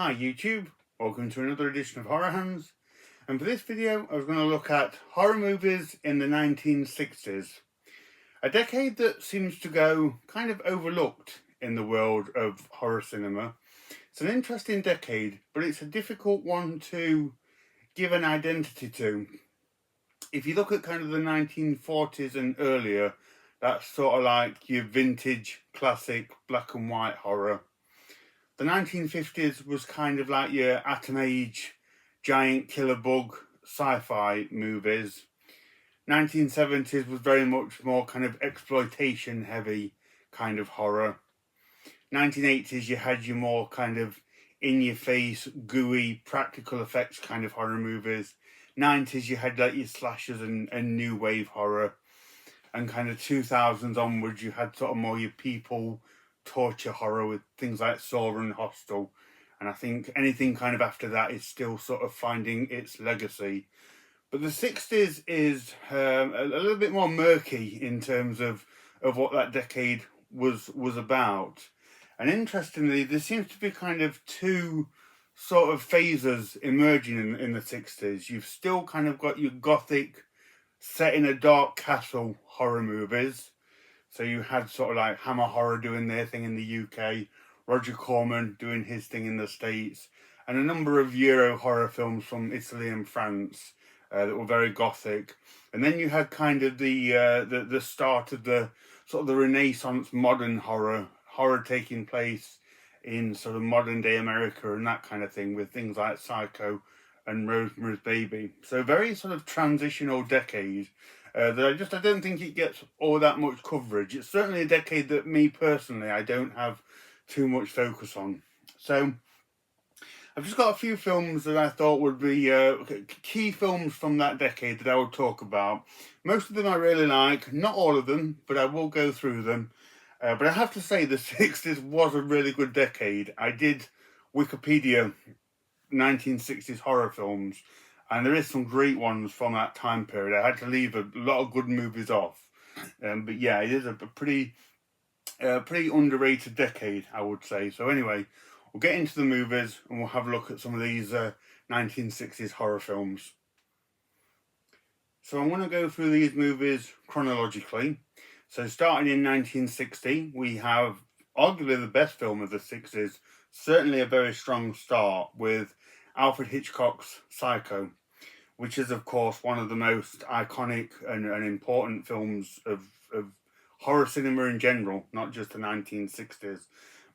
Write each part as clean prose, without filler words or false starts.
Hi YouTube, welcome to another edition of Horror Hands, and for this video I was going to look at horror movies in the 1960s. A decade that seems to go kind of overlooked in the world of horror cinema. It's an interesting decade, but it's a difficult one to give an identity to. If you look at kind of the 1940s and earlier, that's sort of like your vintage, classic, black and white horror. The 1950s was kind of like your atom age, giant killer bug sci-fi movies. 1970s was very much more kind of exploitation heavy kind of horror. 1980s you had your more kind of in your face, gooey, practical effects kind of horror movies. 90s you had like your slashers and new wave horror. And kind of 2000s onwards you had sort of more your people torture horror with things like Saw and Hostel. And I think anything kind of after that is still sort of finding its legacy. But the 60s is a little bit more murky in terms of what that decade was about. And interestingly, there seems to be kind of two sort of phases emerging in the 60s. You've still kind of got your gothic, set in a dark castle horror movies. So you had sort of like Hammer Horror doing their thing in the UK, Roger Corman doing his thing in the States, and a number of Euro horror films from Italy and France that were very gothic. And then you had kind of the start of the sort of the Renaissance modern horror taking place in sort of modern day America and that kind of thing, with things like Psycho and Rosemary's Baby. So very sort of transitional decade. That I don't think it gets all that much coverage. It's certainly a decade that me personally, I don't have too much focus on. So I've just got a few films that I thought would be key films from that decade that I would talk about. Most of them I really like, not all of them, but I will go through them. But I have to say the 60s was a really good decade. I did Wikipedia 1960s horror films, and there is some great ones from that time period. I had to leave a lot of good movies off, but yeah, it is a pretty underrated decade, I would say. So anyway, we'll get into the movies and we'll have a look at some of these 1960s horror films. So I'm going to go through these movies chronologically. So starting in 1960, we have arguably the best film of the 60s, certainly a very strong start with Alfred Hitchcock's Psycho, which is of course one of the most iconic and important films of horror cinema in general, not just the 1960s.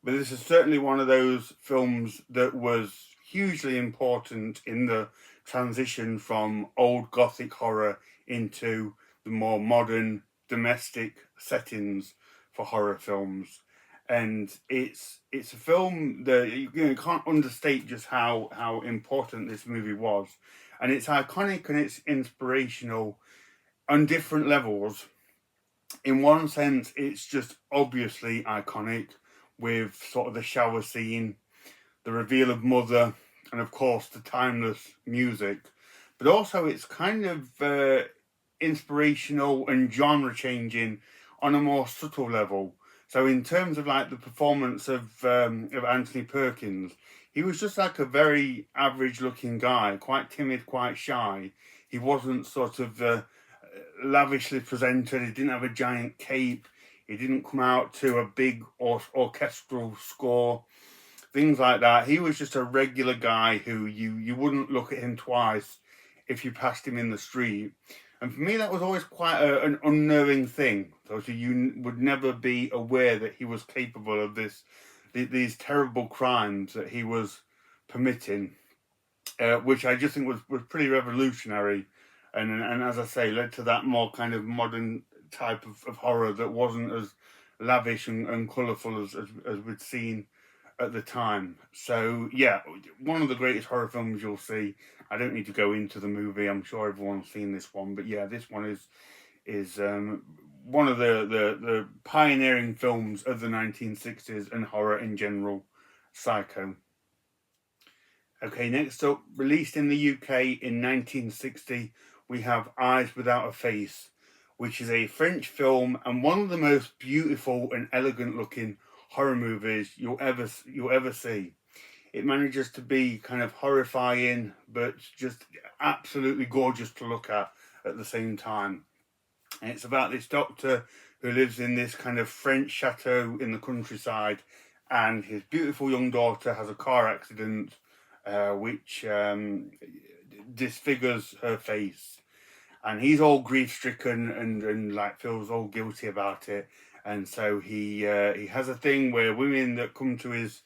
But this is certainly one of those films that was hugely important in the transition from old gothic horror into the more modern domestic settings for horror films. And it's a film that you can't understate just how important this movie was, and it's iconic and it's inspirational on different levels. In one sense, it's just obviously iconic with sort of the shower scene, the reveal of Mother, and of course the timeless music. But also, it's kind of inspirational and genre changing on a more subtle level. So in terms of like the performance of Anthony Perkins, he was just like a very average looking guy, quite timid, quite shy. He wasn't sort of lavishly presented. He didn't have a giant cape. He didn't come out to a big orchestral score, things like that. He was just a regular guy who you wouldn't look at him twice if you passed him in the street. And for me, that was always quite an unnerving thing. So you would never be aware that he was capable of these terrible crimes that he was permitting, which I just think was pretty revolutionary. And as I say, led to that more kind of modern type of horror that wasn't as lavish and colourful as we'd seen at the time. So yeah, one of the greatest horror films you'll see. I don't need to go into the movie. I'm sure everyone's seen this one, but yeah, this one is one of the pioneering films of the 1960s and horror in general. Psycho. Okay, next up, released in the UK in 1960, we have Eyes Without a Face, which is a French film and one of the most beautiful and elegant looking horror movies you'll ever see. it manages to be kind of horrifying, but just absolutely gorgeous to look at the same time. And it's about this doctor who lives in this kind of French chateau in the countryside, and his beautiful young daughter has a car accident which disfigures her face, and he's all grief stricken and like feels all guilty about it. And so he has a thing where women that come to his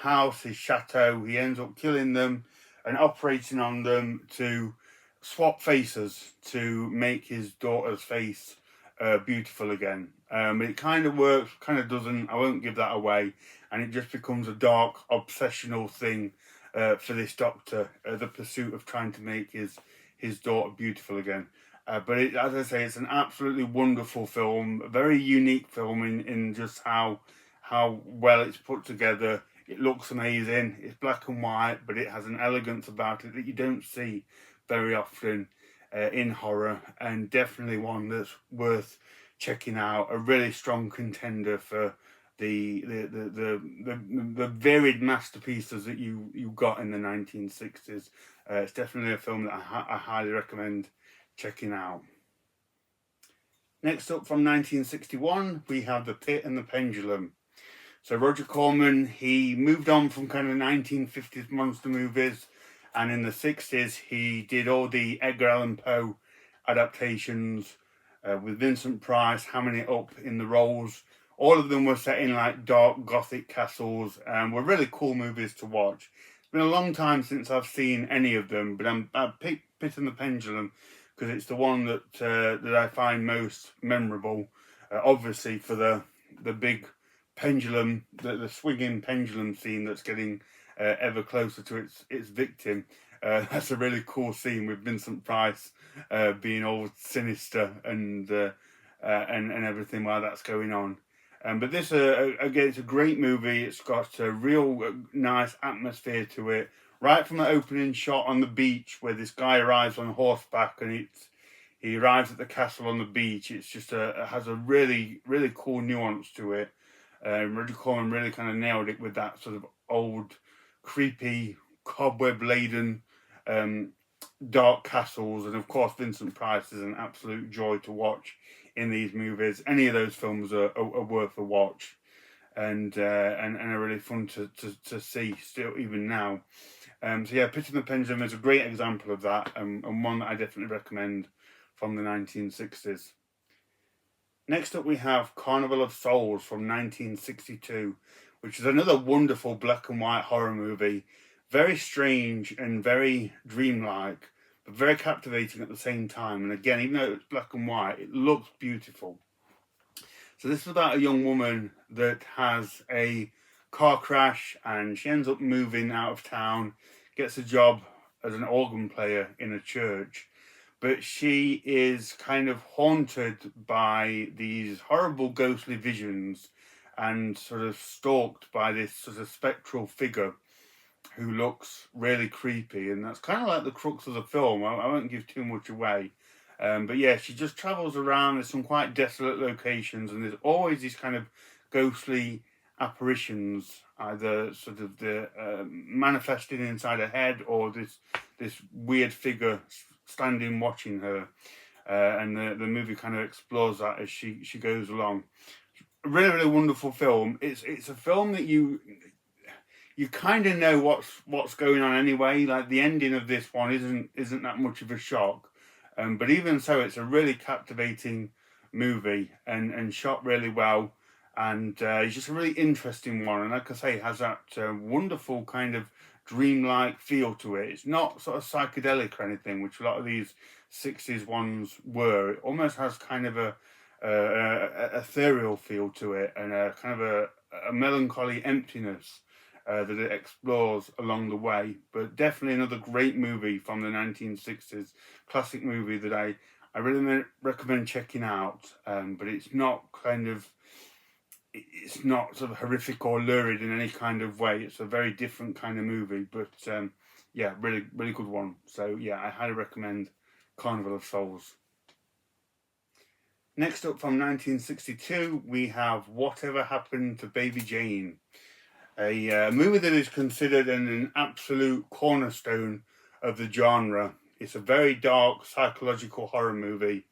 house, his chateau, he ends up killing them and operating on them to swap faces to make his daughter's face beautiful again. It kind of works, kind of doesn't. I won't give that away. And it just becomes a dark, obsessional thing for this doctor, the pursuit of trying to make his daughter beautiful again. But as I say, it's an absolutely wonderful film, a very unique film in just how well it's put together. It looks amazing. It's black and white, but it has an elegance about it that you don't see very often in horror, and definitely one that's worth checking out. A really strong contender for the varied masterpieces that you got in the 1960s. It's definitely a film that I highly recommend checking out. Next up, from 1961, we have The Pit and the Pendulum. So Roger Corman, he moved on from kind of 1950s monster movies, and in the 60s he did all the Edgar Allan Poe adaptations with Vincent Price hamming it up in the roles. All of them were set in like dark gothic castles and were really cool movies to watch. It's been a long time since I've seen any of them, but I picked Pit and the Pendulum because it's the one that I find most memorable. Obviously for the big pendulum, the swinging pendulum scene that's getting ever closer to its victim. That's a really cool scene with Vincent Price being all sinister and everything while that's going on. But this again, it's a great movie. It's got a real nice atmosphere to it. Right from the opening shot on the beach where this guy arrives on horseback and he arrives at the castle on the beach. It's just it has a really cool nuance to it. Roger Corman really kind of nailed it with that sort of old, creepy, cobweb-laden, dark castles, and of course Vincent Price is an absolute joy to watch in these movies. Any of those films are worth a watch, and are really fun to see still even now. So yeah, Pit and the Pendulum is a great example of that, and one that I definitely recommend from the 1960s. Next up we have Carnival of Souls from 1962, which is another wonderful black and white horror movie. Very strange and very dreamlike, but very captivating at the same time. And again, even though it's black and white, it looks beautiful. So this is about a young woman that has a car crash and she ends up moving out of town, gets a job as an organ player in a church. But she is kind of haunted by these horrible ghostly visions and sort of stalked by this sort of spectral figure who looks really creepy. And that's kind of like the crux of the film. I won't give too much away. But yeah, she just travels around. There's some quite desolate locations, and there's always these kind of ghostly apparitions, either sort of manifesting inside her head or this weird figure standing watching her, and the movie kind of explores that as she goes along. A really wonderful film. It's a film that you kind of know what's going on anyway. Like the ending of this one isn't that much of a shock, but even so, it's a really captivating movie and shot really well, and it's just a really interesting one. And like I say, it has that wonderful kind of dreamlike feel to it. It's not sort of psychedelic or anything, which a lot of these 60s ones were. It almost has kind of a ethereal feel to it, and a kind of a melancholy emptiness that it explores along the way. But definitely another great movie from the 1960s, classic movie that I really recommend checking out. But it's not sort of horrific or lurid in any kind of way. It's a very different kind of movie, but yeah, really good one. So yeah, I highly recommend Carnival of Souls. Next up, from 1962, we have Whatever Happened to Baby Jane. A movie that is considered an absolute cornerstone of the genre. It's a very dark psychological horror movie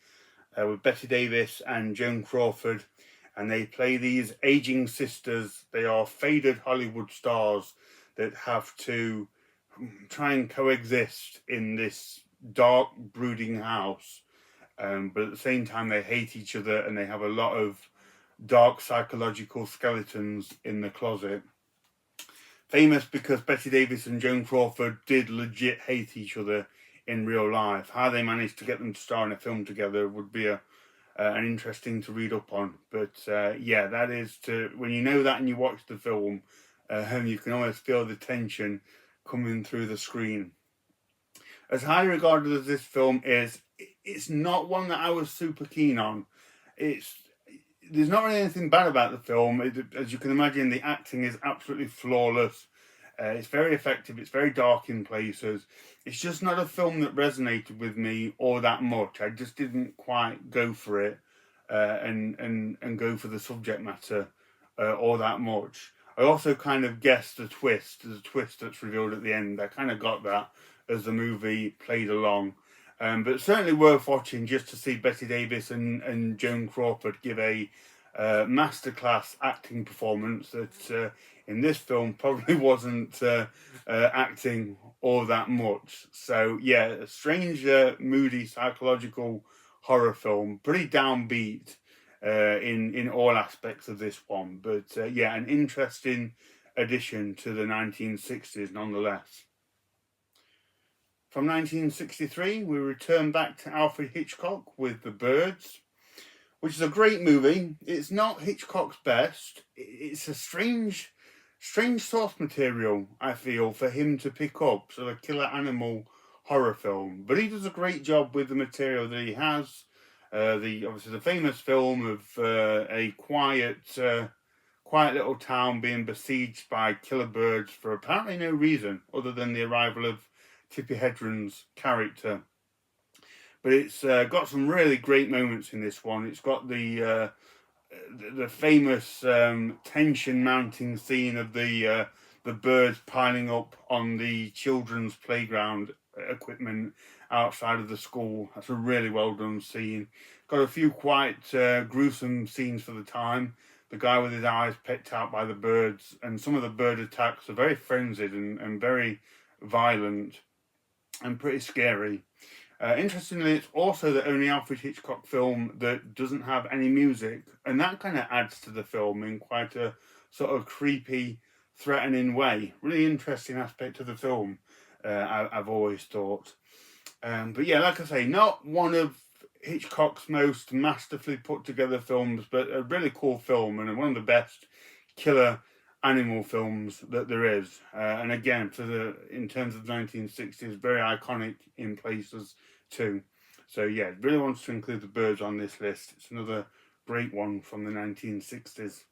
with Bette Davis and Joan Crawford, and they play these aging sisters. They are faded Hollywood stars that have to try and coexist in this dark, brooding house. But at the same time, they hate each other and they have a lot of dark psychological skeletons in the closet. Famous because Bette Davis and Joan Crawford did legit hate each other in real life. How they managed to get them to star in a film together would be an interesting to read up on. But yeah, that is when you know that and you watch the film, you can almost feel the tension coming through the screen. As highly regarded as this film is, it's not one that I was super keen on. There's not really anything bad about the film. As you can imagine, the acting is absolutely flawless. It's very effective. It's very dark in places. It's just not a film that resonated with me all that much. I just didn't quite go for it and go for the subject matter all that much. I also kind of guessed the twist. There's a twist that's revealed at the end. I kind of got that as the movie played along. But certainly worth watching just to see Bette Davis and Joan Crawford give a masterclass acting performance that in this film probably wasn't acting all that much. So yeah, a strange, moody, psychological horror film, pretty downbeat in all aspects of this one. But yeah, an interesting addition to the 1960s nonetheless. From 1963, we return back to Alfred Hitchcock with The Birds, which is a great movie. It's not Hitchcock's best. It's a strange source material, I feel, for him to pick up, sort of killer animal horror film. But he does a great job with the material that he has. Obviously the famous film of a quiet little town being besieged by killer birds for apparently no reason other than the arrival of Tippi Hedren's character. But it's got some really great moments in this one. It's got the famous tension mounting scene of the birds piling up on the children's playground equipment outside of the school. That's a really well done scene. Got a few quite gruesome scenes for the time. The guy with his eyes pecked out by the birds, and some of the bird attacks are very frenzied and very violent and pretty scary. Interestingly, it's also the only Alfred Hitchcock film that doesn't have any music, and that kind of adds to the film in quite a sort of creepy, threatening way. Really interesting aspect of the film, I've always thought. But yeah, like I say, not one of Hitchcock's most masterfully put together films, but a really cool film and one of the best killer animal films that there is, and again, in terms of the 1960s, very iconic in places too. So yeah, really wanted to include The Birds on this list. It's another great one from the 1960s.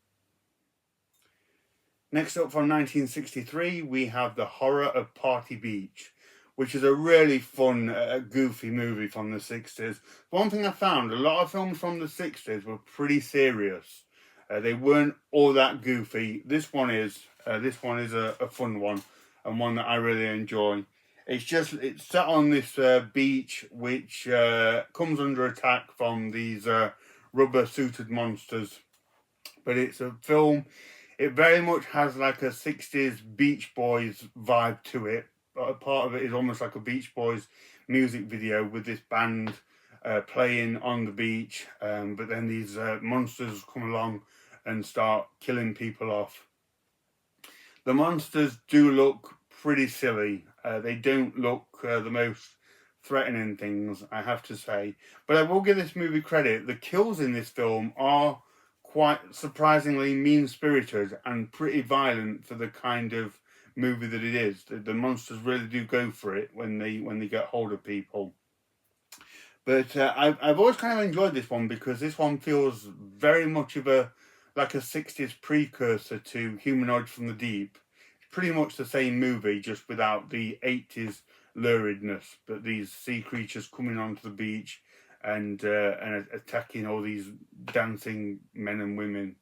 Next up from 1963, we have The Horror of Party Beach, which is a really fun, goofy movie from the 60s. One thing I found, a lot of films from the 60s were pretty serious. They weren't all that goofy. This one is a fun one, and one that I really enjoy. It's set on this beach which comes under attack from these rubber suited monsters. But it's a film. It very much has like a 60s Beach Boys vibe to it. A part of it is almost like a Beach Boys music video with this band playing on the beach. But then these monsters come along and start killing people off. The monsters do look pretty silly. They don't look the most threatening things, I have to say. But I will give this movie credit. The kills in this film are quite surprisingly mean-spirited and pretty violent for the kind of movie that it is. The monsters really do go for it when they get hold of people. But I've always kind of enjoyed this one because this one feels very much of a 60s precursor to Humanoids from the Deep. It's pretty much the same movie, just without the 80s luridness. But these sea creatures coming onto the beach and attacking all these dancing men and women.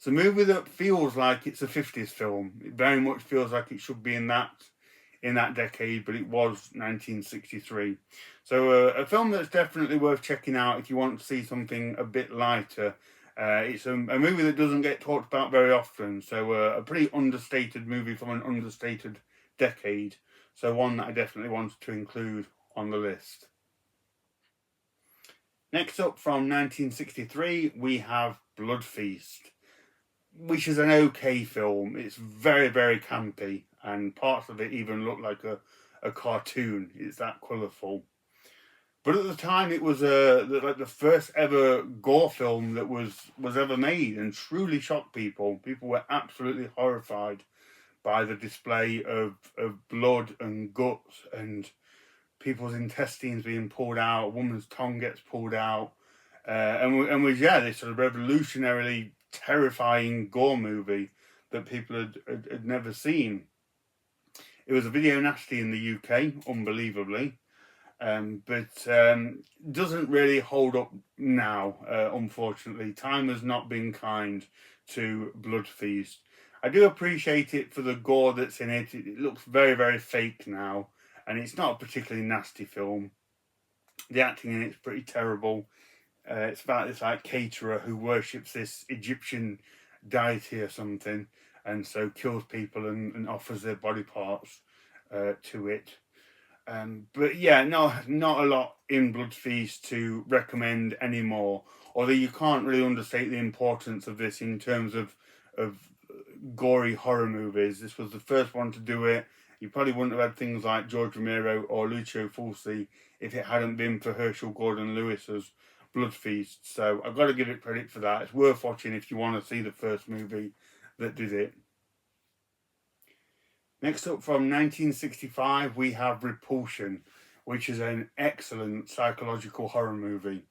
It's a movie that feels like it's a 50s film. It very much feels like it should be in that decade, but it was 1963. So a film that's definitely worth checking out if you want to see something a bit lighter. It's a movie that doesn't get talked about very often, so a pretty understated movie from an understated decade. So one that I definitely wanted to include on the list. Next up, from 1963, we have Blood Feast, which is an okay film. It's very, very campy, and parts of it even look like a cartoon. It's that colourful. But at the time, it was like the first ever gore film that was ever made, and truly shocked people. People were absolutely horrified by the display of blood and guts and people's intestines being pulled out. A woman's tongue gets pulled out, and was this sort of revolutionarily terrifying gore movie that people had never seen. It was a video nasty in the UK, unbelievably. But doesn't really hold up now, unfortunately. Time has not been kind to Blood Feast. I do appreciate it for the gore that's in it. It looks very, very fake now, and it's not a particularly nasty film. The acting in it's pretty terrible. It's about this like caterer who worships this Egyptian deity or something, and so kills people and offers their body parts to it. But yeah, not a lot in Blood Feast to recommend anymore. Although you can't really understate the importance of this in terms of gory horror movies. This was the first one to do it. You probably wouldn't have had things like George Romero or Lucio Fulci if it hadn't been for Herschel Gordon Lewis's Blood Feast. So I've got to give it credit for that. It's worth watching if you want to see the first movie that did it. Next up, from 1965, we have Repulsion, which is an excellent psychological horror movie.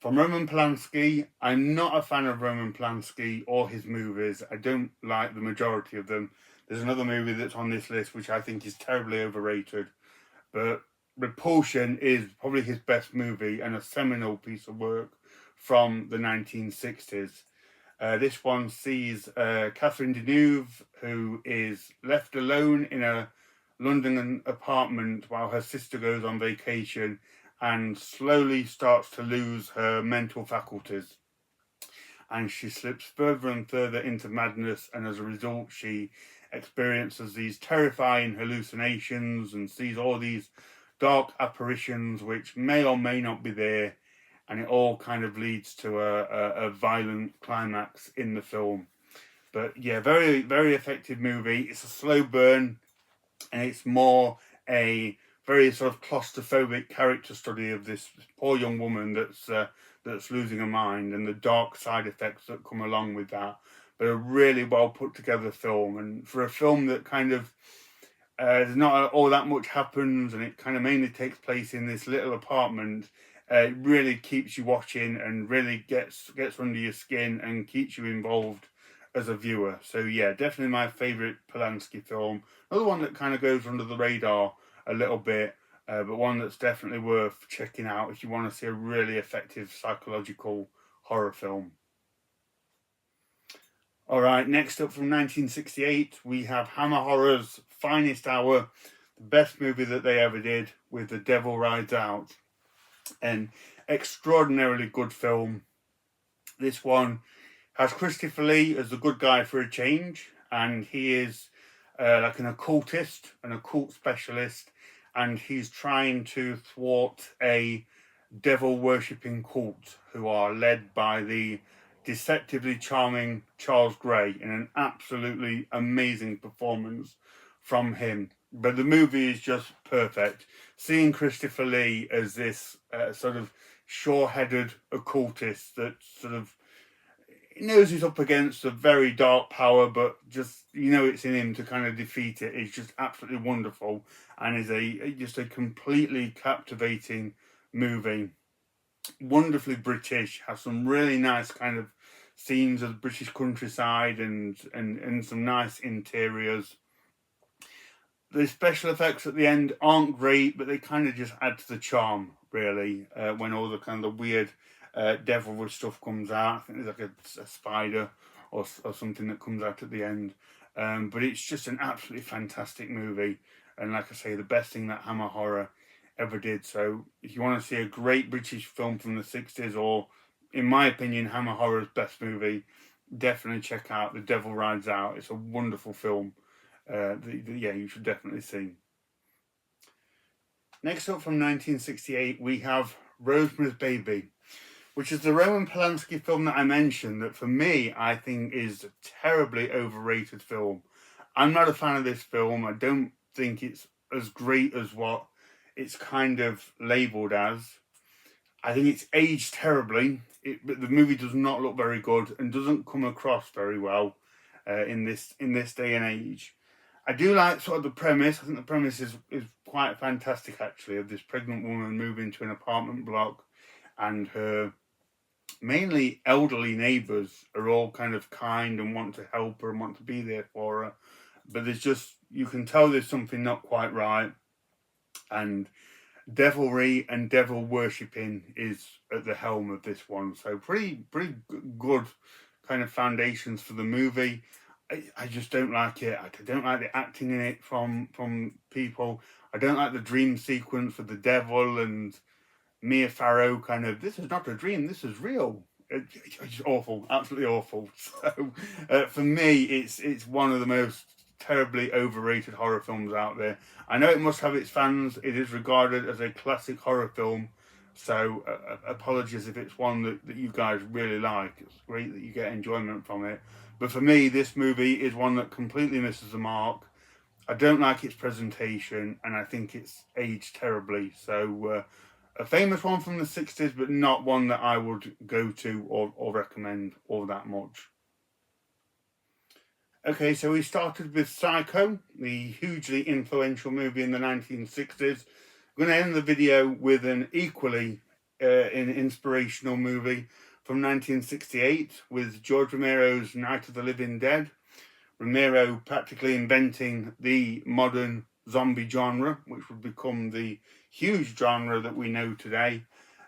From Roman Polanski. I'm not a fan of Roman Polanski or his movies. I don't like the majority of them. There's another movie that's on this list which I think is terribly overrated. But Repulsion is probably his best movie and a seminal piece of work from the 1960s. This one sees Catherine Deneuve, who is left alone in a London apartment while her sister goes on vacation and slowly starts to lose her mental faculties. And she slips further and further into madness, and as a result, she experiences these terrifying hallucinations and sees all these dark apparitions which may or may not be there. And it all kind of leads to a violent climax in the film. But yeah, very, very effective movie. It's a slow burn, and it's more a very sort of claustrophobic character study of this poor young woman that's losing her mind and the dark side effects that come along with that. But a really well put together film, and for a film that kind of there's not all that much happens, and it kind of mainly takes place in this little apartment. It really keeps you watching and really gets under your skin and keeps you involved as a viewer. So yeah, definitely my favourite Polanski film. Another one that kind of goes under the radar a little bit, but one that's definitely worth checking out if you want to see a really effective psychological horror film. Alright, next up, from 1968, we have Hammer Horror's finest hour, the best movie that they ever did, with The Devil Rides Out. An extraordinarily good film. This one has Christopher Lee as the good guy for a change, and he is like an occultist, an occult specialist, and he's trying to thwart a devil-worshipping cult who are led by the deceptively charming Charles Gray in an absolutely amazing performance from him. But the movie is just perfect. Seeing Christopher Lee as this sort of sure-headed occultist that sort of knows he's up against a very dark power, but just, you know, it's in him to kind of defeat it, is just absolutely wonderful, and is just a completely captivating movie. Wonderfully British, has some really nice kind of scenes of the British countryside and some nice interiors. The special effects at the end aren't great, but they kind of just add to the charm, really, when all the kind of the weird devilry stuff comes out. I think there's like a spider or something that comes out at the end. But it's just an absolutely fantastic movie, and like I say, the best thing that Hammer Horror ever did. So if you want to see a great British film from the 60s, or in my opinion Hammer Horror's best movie, definitely check out The Devil Rides Out. It's a wonderful film. Yeah, you should definitely see. Next up from 1968, we have Rosemary's Baby, which is the Roman Polanski film that I mentioned, that for me, I think is a terribly overrated film. I'm not a fan of this film. I don't think it's as great as what it's kind of labelled as. I think it's aged terribly. But the movie does not look very good and doesn't come across very well in this day and age. I do like sort of the premise. I think the premise is quite fantastic, actually, of this pregnant woman moving to an apartment block, and her mainly elderly neighbours are all kind of kind and want to help her and want to be there for her. But there's just, you can tell there's something not quite right. And devilry and devil worshipping is at the helm of this one. So pretty good kind of foundations for the movie. I just don't like it. I don't like the acting in it from people. I don't like the dream sequence with the devil and Mia Farrow kind of, this is not a dream, this is real. It's awful, absolutely awful. So for me, it's one of the most terribly overrated horror films out there. I know it must have its fans. It is regarded as a classic horror film. So apologies if it's one that you guys really like. It's great that you get enjoyment from it. But for me, this movie is one that completely misses the mark. I don't like its presentation, and I think it's aged terribly. So a famous one from the 60s, but not one that I would go to or recommend all that much. Okay, so we started with Psycho, the hugely influential movie in the 1960s. I'm going to end the video with an equally inspirational movie from 1968 with George Romero's Night of the Living Dead. Romero practically inventing the modern zombie genre, which would become the huge genre that we know today.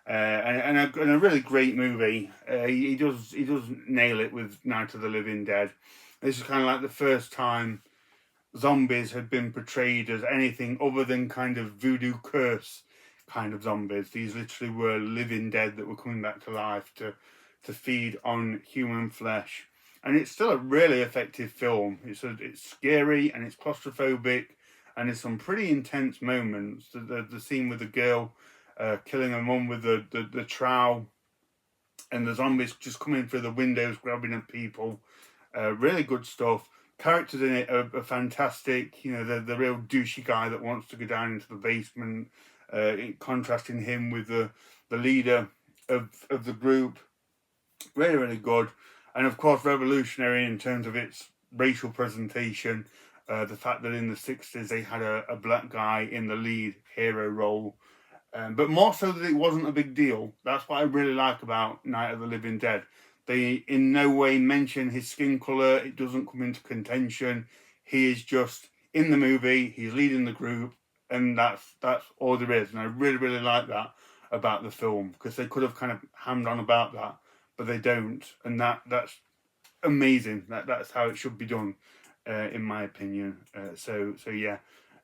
And a really great movie. He does nail it with Night of the Living Dead. This is kind of like the first time zombies had been portrayed as anything other than kind of voodoo curse kind of zombies. These literally were living dead that were coming back to life to feed on human flesh. And it's still a really effective film. It's scary and it's claustrophobic, and there's some pretty intense moments. The scene with the girl killing her mum with the trowel, and the zombies just coming through the windows grabbing at people. Really good stuff. Characters in it are fantastic. You know, the real douchey guy that wants to go down into the basement, contrasting him with the leader of the group. Really good. And of course revolutionary in terms of its racial presentation. The fact that in the 60s they had a black guy in the lead hero role. But more so that it wasn't a big deal. That's what I really like about Night of the Living Dead. They in no way mention his skin colour. It doesn't come into contention. He is just in the movie. He's leading the group, and that's all there is. And I really like that about the film, because they could have kind of hammed on about that, but they don't. And that's amazing. That's how it should be done, in my opinion. So yeah.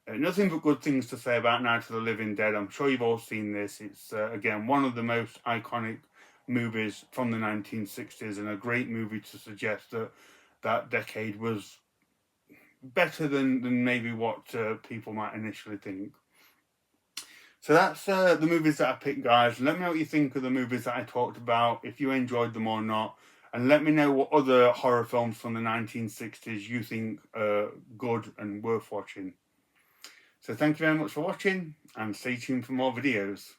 Nothing but good things to say about Night of the Living Dead. I'm sure you've all seen this. It's, again, one of the most iconic movies from the 1960s, and a great movie to suggest that that decade was better than maybe what people might initially think. So that's the movies that I picked, guys. Let me know what you think of the movies that I talked about, if you enjoyed them or not. And let me know what other horror films from the 1960s you think are good and worth watching. So thank you very much for watching, and stay tuned for more videos.